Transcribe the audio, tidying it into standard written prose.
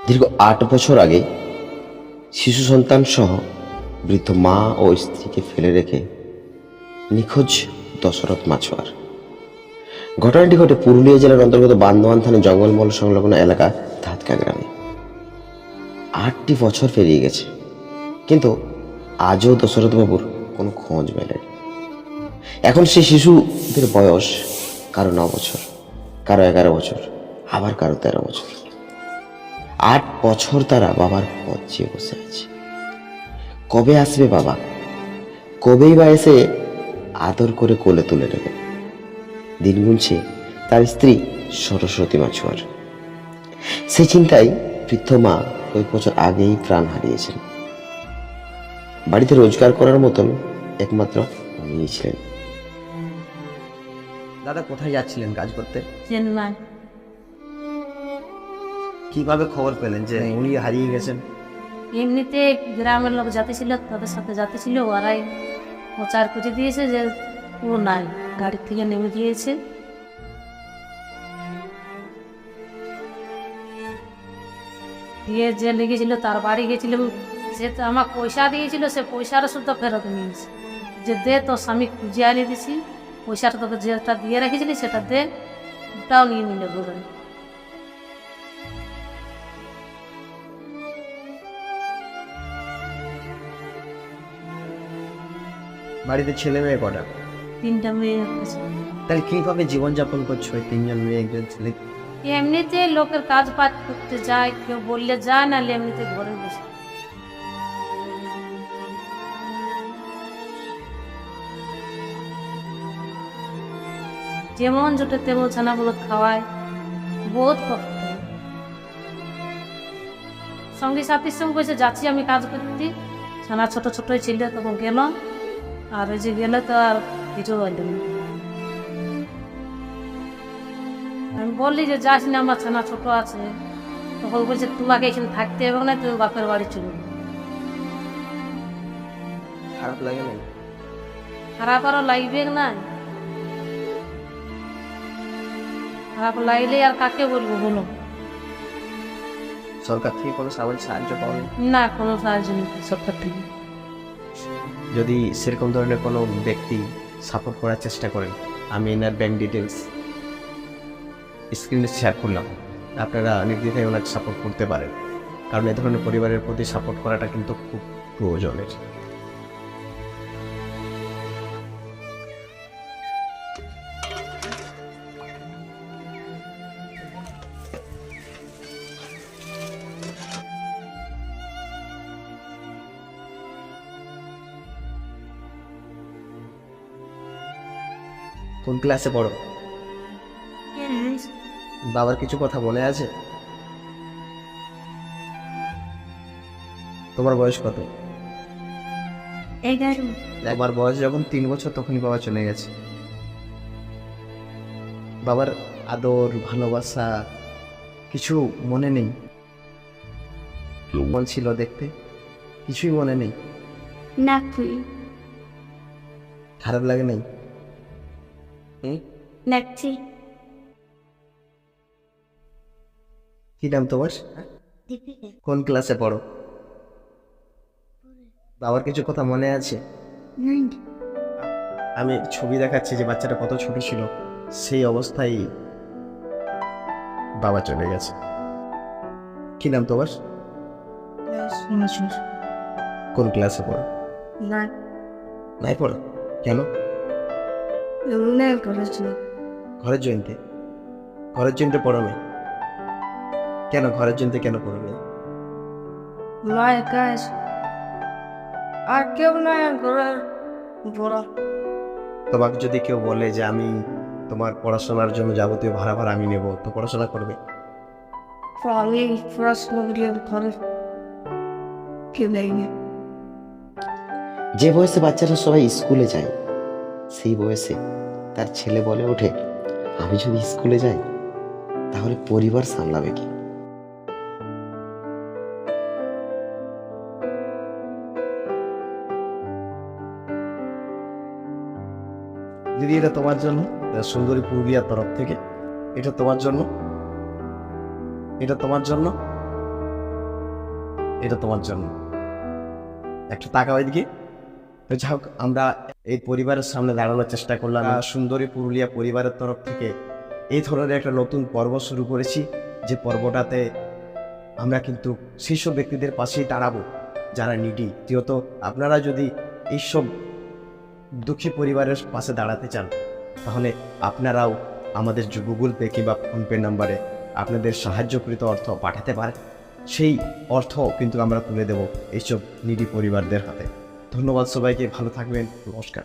দীর্ঘ ৮ বছর আগে শিশু সন্তান সহ বৃদ্ধ মা ও স্ত্রীকে ফেলে রেখে নিখোঁজ দশরথ মাছোয়ার। ঘটনাটি ঘটে পুরুলিয়া জেলার অন্তর্গত বান্দোয়ান থানার জঙ্গলমহল সংলগ্ন এলাকা ধাতকা গ্রামে। ৮টি বছর পেরিয়ে গেছে, কিন্তু আজও দশরথ বাবুর কোনো খোঁজ মেলেনি। এখন সেই শিশুদের বয়স কারো ৯ বছর, কারো ১১ বছর, আবার কারো ১৩ বছর। ৮ বছর তারা বাবার পথ চেয়ে বসে আছে। কবে আসবে বাবা? কবেই বা এসে আদর করে কোলে তুলে নেবে? দিন গুনছে তার স্ত্রী সরস্বতী মাছোয়ার। সেই চিন্তায় বৃদ্ধ মা কয়েক বছর আগেই প্রাণ হারিয়েছেন। বাড়িতে রোজগার করার মতন একমাত্র উনিই ছিলেন। দাদা কোথায় যাচ্ছিলেন কাজ করতে? চেন্নাই। কিভাবে খবর পেলেন যে উনি হারিয়ে গেছেন? এমনিতে গ্রামের লোক যাতে ছিল তাদের সাথে যাতে ছিল, ওরাই প্রচার করে দিয়েছে যে ও নাই, গাড়ির থেকে নেমে গিয়েছে। দিয়ে যে লেগেছিল তার বাড়ি গেছিল, সে তো আমার পয়সা দিয়েছিল, সে পয়সারও শুদ্ধ ফেরত নিয়েছে যে দে তোর স্বামী খুঁজে আনিয়ে দিছি, পয়সাটা তোকে যেটা দিয়ে রেখেছিলি সেটা দে, ওটাও নিয়ে নিলে বলে। বাড়িতে ছেলে মেয়ে কটা? 3টা মেয়ে একটা ছেলে। তাহলে কিভাবে জীবনযাপন করছো ওই ৩জন মেয়ে একজন ছেলে? এমনিতে লোকের কাজ পাত করতে যায়, কেউ বললে যায়, না এমনিতে ঘরে বসে। যেমন জোটে তেমন ছানাগুলো খাওয়ায়, বহুত কষ্ট হয়। সঙ্গী সাথীর সঙ্গে বসে যাচ্ছি আমি কাজ করতে, ছানা ছোট ছোটই ছিল, তখন গেল, আর ওই যে গেলে তো আর কিছু হইল না। আমি বললি যে যাস না, আমার ছানা ছোট আছে, তখন বলছে তোমাকে এখানে থাকতে হবে না, তুমি বাপের বাড়ি চলে যাও। খারাপ লাগে না? খারাপ আরও লাগবে না? খারাপ লাগলে আর কাকে বলবো বলো? সরকার থেকে কোনো সাহায্য পাবেন? না, কোনো সাহায্য নেই সরকার থেকে। যদি সেরকম ধরনের কোনো ব্যক্তি সাপোর্ট করার চেষ্টা করেন, আমি এনার ব্যাংক ডিটেলস স্ক্রিনে শেয়ার করলাম, আপনারা নির্দ্বিধায় ওনাকে সাপোর্ট করতে পারেন, কারণ এ ধরনের পরিবারের প্রতি সাপোর্ট করাটা কিন্তু খুব প্রয়োজনের। কোন ক্লাসে পড়ো? বাবার কিছু কথা মনে আছে? তোমার বয়স কত? 11। আমার বয়স যখন 3 বছর তখনই বাবা চলে গেছে। বাবার আদর ভালোবাসা কিছু মনে নেই? কেমন ছিল দেখতে? কিছুই মনে নেই? না, খারাপ লাগে নাই? লাগছি। কি নাম তোমার? কোন ক্লাসে পড়ো? বাবার কিছু কথা মনে আছে? আমি ছবি দেখাচ্ছি যে বাচ্চাটা কত ছোট ছিল, সেই অবস্থায় বাবা চলে গেছে। কি নাম তোমার? কোন ক্লাসে পড়ো? নাই পড়ো? কেন? ঘরের জয়েন্টে? ঘরের জয়েন্টে পড়ো না কেন? ঘরের জয়েন্টে কেন পড়ো না? মা একা আছে, আর কেউ নাই ঘরের বড়। তোমাকে যদি কেউ বলে যে আমি তোমার পড়াশোনার জন্য যাবতীয় ভাড়া আমি নেব, তো পড়াশোনা করবে? আমি পড়াশোনা করি ঘরে কেউ নেই। যে বয়সে বাচ্চারা সবাই স্কুলে যায়, সেই বয়সে তার ছেলে বলে ওঠে, আমি যদি স্কুলে যাই তাহলে পরিবার সামলাবে কি? দিদি, এটা তোমার জন্য, সুন্দরী পুরুলিয়ার তরফ থেকে। এটা তোমার জন্য, এটা তোমার জন্য। এটা তোমার জন্য। একটা টাকা ওইদিকে। তো যাই হোক, আমরা এই পরিবারের সামনে দাঁড়ানোর চেষ্টা করলাম। সুন্দরী পুরুলিয়া পরিবারের তরফ থেকে এই ধরনের একটা নতুন পর্ব শুরু করেছি, যে পর্বটাতে আমরা কিন্তু সেই সব ব্যক্তিদের পাশেই দাঁড়াবো যারা নিডি। দ্বিতীয়ত আপনারা যদি এইসব দুঃখী পরিবারের পাশে দাঁড়াতে চান, তাহলে আপনারাও আমাদের যে গুগল পে কিংবা ফোনপে নাম্বারে আপনাদের সাহায্যকৃত অর্থ পাঠাতে পারেন। সেই অর্থ কিন্তু আমরা তুলে দেব এইসব নিডি পরিবারদের হাতে। ধন্যবাদ সবাইকে, ভালো থাকবেন, নমস্কার।